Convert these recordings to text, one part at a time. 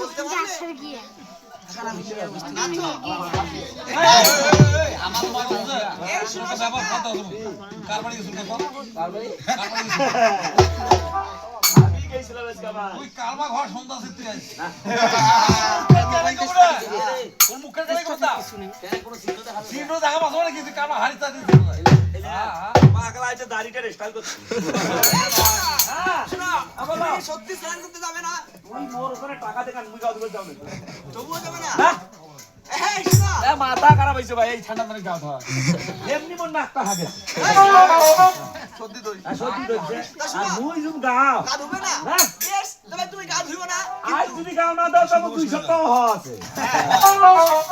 বুঝতে পারলে আমার তোমার বুঝে এই শুনো ব্যাপার কত কার বাড়ি গেছিস দেখো কার বাড়ি আমি গেছিলাম আজকে ভাই তুই কালমা ঘর সন্ধ্যা সিদ্ধি আইছিস কোন মুখের গালি কথা কেন কোন সিনো দেখা পাস না কিছু কালমা হারিতা দিছিস পাগলা আইছে দাড়িটা স্টাইল করছিস শোনো আপনি সত্যি স্নান করতে যাবে না তুই মোর ওখানে টাকা দেখান মুই গাও দিতে যাও না তবুও যাবে না না এই শোনো এ মাথা খারাপ হইছে ভাই এই ঠান্ডা মানে গাও ধর এমনি মন নাকটা হাগে সত্যি দই সত্যি দইছে আর মুই জুম গাও গা ধুবে না হ্যাঁ বেশ তবে তুমি গা ধুইও না আজ যদি গাও না দাও তবে 2 সপ্তাহ আছে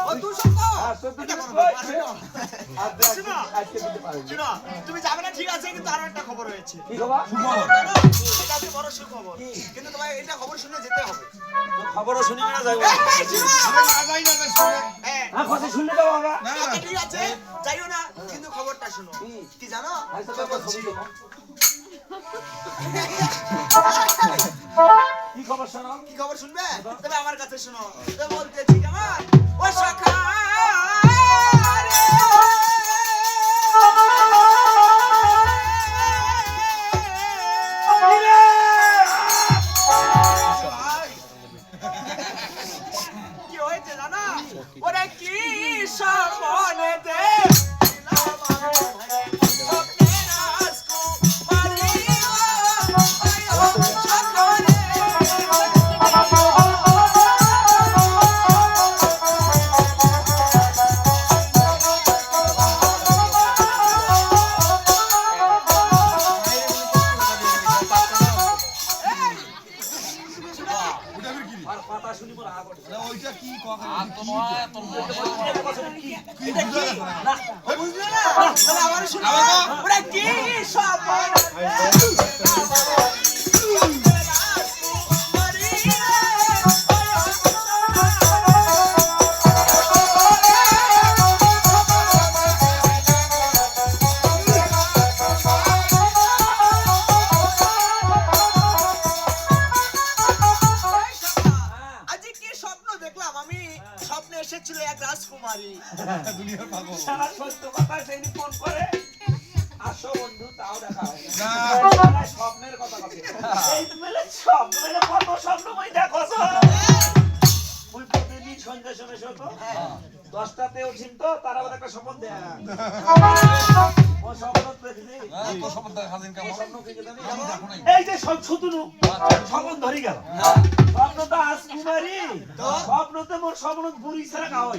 ও তুই সত্য আর সত্যি এটা কই করো, আর শোনো। আজকে দিতে পারি শোনো তুমি যাবে না ঠিক আছে কিন্তু আরো একটা খবর হয়েছে কি খবর জানো? এটা হচ্ছে বড় সুখবর কিন্তু তোমায় এটা খবর শুনে যেতে হবে তোর খবরও শুনিবি না যাইবো এই, শোনো। না যাই না শুনে হ্যাঁ আর কথা শুনলে দাও আমরা না আচ্ছা, ঠিক আছে যাইও না কিন্তু খবরটা শোনো কি জানো তোমায় বলছি কি খবর শোনো কি খবর শুনবে তবে আমার কাছে শোনো তো বলতেছি কেমন ও সখা কি হয়েছে জানা ওরে কি সপনে দে আর কথা শুনি মোর আগো ওইটা কি কথা আর তো নয় তোর মনে এটা কি না ওই বুঝলে না তাহলে আবার শুনো ওরে কি সপনে আজকে কি স্বপ্ন দেখলাম আমি স্বপ্নে এসেছিল এক রাজকুমারী দুনিয়ার পাগল সারা সত্য কথা সেই ফোন করে আসো বন্ধু তাও দেখা হয় না। না স্বপ্নের কথা কথা এই মেলে স্বপ্ন মেলে কত স্বপ্ন মই দেখো মুই প্রতিদিন সন্ধ্যা সময় শত 10টাতে উঠিন তো তার আবার একটা স্বপ্ন দেয়া ও স্বপ্ন দেখি তো সব দেখা দিন কেমন স্বপ্ন কি জানি আমি দেখো নাই এই যে সব ছুতুনু স্বপ্ন ধরি গেল স্বপ্ন তো রাজকুমারী স্বপ্নতে মোর স্বপ্ন বুড়ি ছাড়া খাওয়াই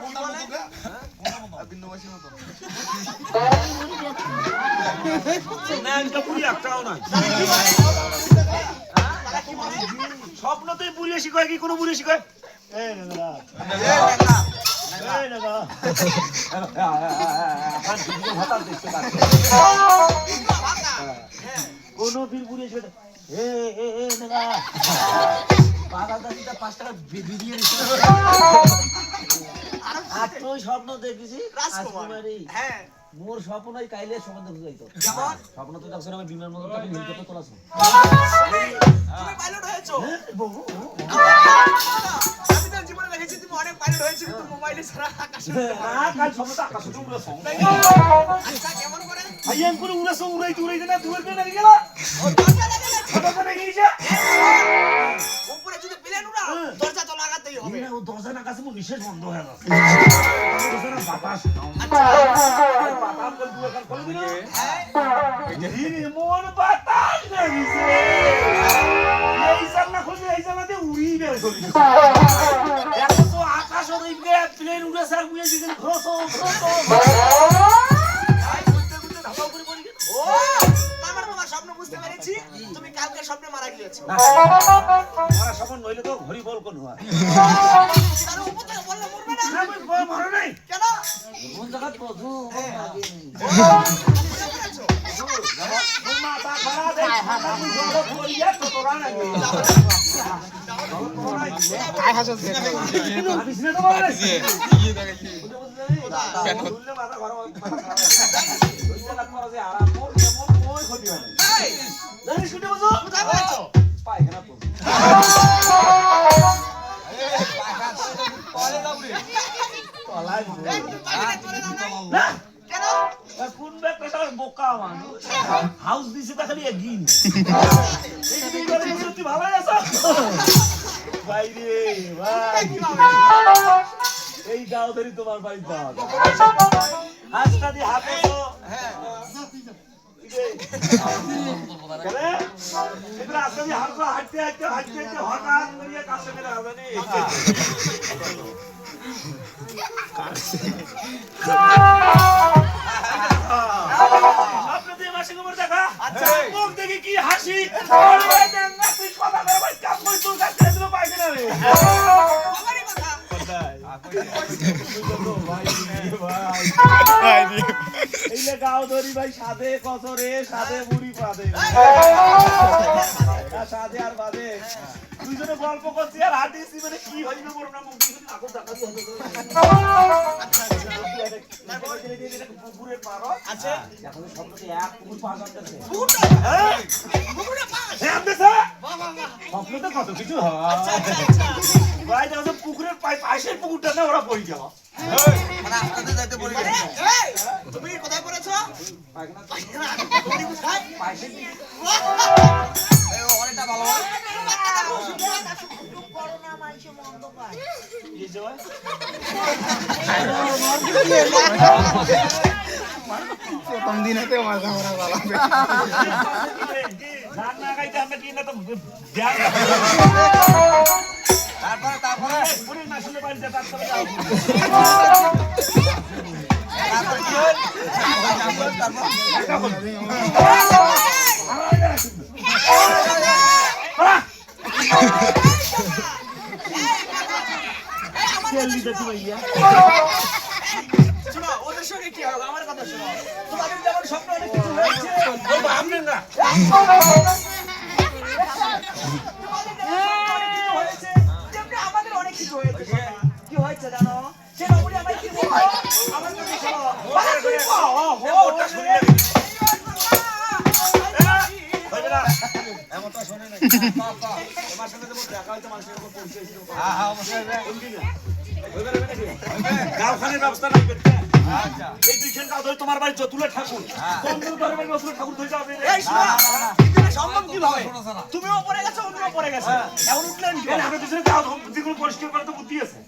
কোনটা বলতো রে বিন্দুবাসীর মতো না এটা বুড়ি একটাও নাই স্বপ্নতেই বুড়ি শিখায় কি কোনো বুড়ি শিখায় এই না এই না হঠাৎ দেখতে পাচ্ছি কোন বীর বুড়ি শিখায় এ এ এ না পাগল দাদিটা 5 টাকা বিরিয়ে দিছে আর তুই স্বপ্ন দেখেছি রাজকুমারী হ্যাঁ মোর স্বপ্ন ওই কাইলে সম্বন্ধ বুঝাইতো কেমন স্বপ্ন তো দেখছ আমি বিমান মতো তাকে হেলিকপ্টার তোলাছো তুমি পাইলট হয়েছো বহু আমি তো জীবনে দেখেছি তুমি অনেক পাইলট হয়েছো কিন্তু মোবাইলে ছাড়া আকাশে না কাল স্বপ্ন তো আকাশে উড়াছো আচ্ছা কেমন করে আইয়াম করে উড়াছো উড়াইতে না দূরের পেয়ে নাকি গেলা ও দরজা লাগালে ছোট করে গিয়েছে উপরে যদি প্লেন উড়া দরজা তো লাগাতেই হবে ও দরজা না কাছে মো নিশেষ বন্ধ হয়ে গেছে দরজা না বাতাস আচ্ছা বাতাস করে দুয়ার কাল করে দিল হ্যাঁ এই মন বাতাস লাগিছে এই জানলা খুলে এই জানলাতে উড়ি বের চলে এত তো আকাশ ওদিকে প্লেন উড়ে স্যার উড়ে দিলেন খরচ আই ঘুরতে ঘুরতে ধাপাও করে পড়ি গেল ও আমার বাবা স্বপ্ন বুঝতে পেরেছি তুমি কালকে স্বপ্নে মারা গিয়েছো মারা স্বপ্ন নইলে তো হরি বল কোন হয় তার উপর থেকে বললে মরবে না না মই মরে নাই কেন কোন জায়গা প্রভু লাগে বুঝতে পেরেছো ওই মাথা খারাপ দেখ মাথা মুই বড় কইয়া তো তোরা লাগে काय हासत আমি সিনে তো বলে ये देखा কেন বললে মাথা গরম ওই জায়গা তোমার যে আরাম মোর কেমন ওই ক্ষতি হয় না এই জানিস শুনে বুঝো কোথায় পেয়েছো পায়খানা তো এই করে তুই ভালোই আছো ভাই রে ভাই এই গাও ধরি তোমার বাড়ি দাও হাতটা দিয়ে হাতে তো হ্যাঁ হাতটা দিয়ে হাত হাঁটতে হাঁটতে হাঁটতে হাঁটতে হঠাৎ করিয়া কাছে মেরে হবে নি আপনাদের মাসে খবর দেখা আচ্ছা মুখ দেখি কি হাসি তুই কথা করে ভাই কাপ কই তোর কাছে দিল পাইছে না রে আমারই কথা এইলে গাও ধরি ভাই সাদে কসরে সাদে মুড়ি পাদে সাদে আর বাদে দুইজনে গল্প করছি আর হাঁটিছি মানে কি হইবে বড় না মুখ দিয়ে আকল দেখা দিয়ে পুকুরের পার আছে এখন শব্দটি এক পুকুর পার করতেছে পুকুরে পার হ্যাঁ আমদেছে বাহ বাহ স্বপ্ন তো কত কিছু হয় আচ্ছা আচ্ছা ভাই দেখো পুকুরের পাশের পুকুরটা না ওরা পড়ে যাওয়া মানে আপনাদের যাইতে পড়ে গেছে এই তুমি কোথায় পড়েছো পায়খানা তুমি কোথায় পাশে এই অনেকটা ভালো করোনা মানুষে মন্দ পায় এই যে প্রথম দিনেতে মাথা মারা ভালো গান না গাইতে আমরা কি না তো ধ্যান তারপরে পুরি না শুনে পারি যা তারপরে যাও তারপর কি হল তারপর একটা বল শোনো ওদের সঙ্গে কি হবে আমার কথা শোনো তোমাদের যেমন স্বপ্ন অনেক কিছু হয়েছে বলবো আপনি না আমাদের অনেক কিছু হয়েছে কি হয়েছে জানো সে বাবুরি আমার কি বলবো আমার কাছে শোনো ওটা শুনে এমন তো শুনে নাই বাবা তোমার সঙ্গে তো দেখা হইতো মানুষের উপর পরিচয় ছিল হ্যাঁ হ্যাঁ অবশ্যই গাঁওখানের ব্যবস্থা নাই করতে আচ্ছা এই দুইখান গাঁও ধরে তোমার বাড়ি চতুলে ঠাকুর কোন ধর্মের চতুলে ঠাকুর ধরে যাবে এই শোনা এটা সম্ভব কি ভাবে তুমিও পড়ে গেছো অন্যও পড়ে গেছে এখন উঠলেন কি আমরা দুজনে গাঁও যেগুলো পরিষ্কার করে তো বুদ্ধি আছে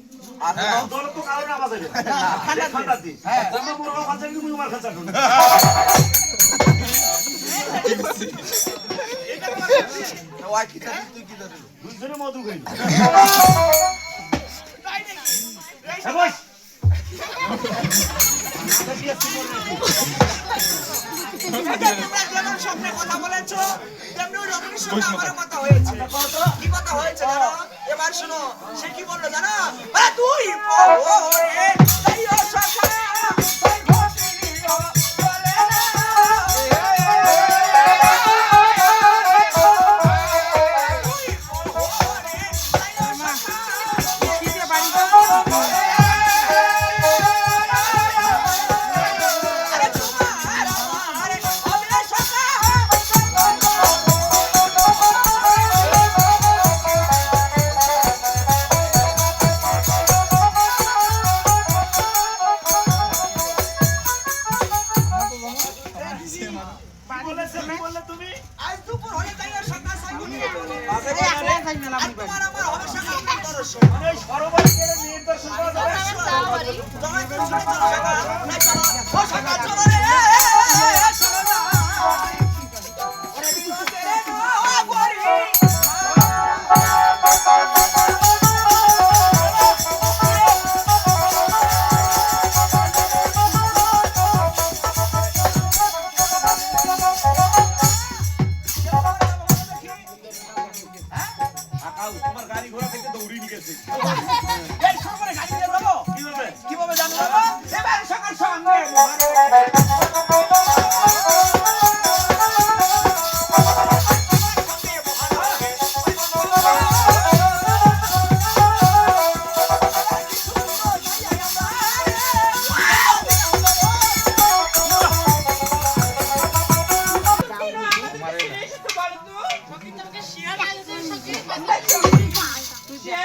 আর দল তো কারণ আওয়াজ হবে ঠান্ডা দিন হ্যাঁ তোমরা বড় খাঁচা কিন্তু তোমার খাঁচা ঢুকে এটা ওই কি তুই কি ধরে দুজনে মধু খাই তাই নাকি এই বস স্বপ্নে কথা বলেছো তেমনি রমণীর সঙ্গে আমার কথা হয়েছে কি কথা হয়েছে জানো এবার শোনো সে কি বললো জানো তুই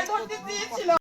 ধরতে দিয়েছিল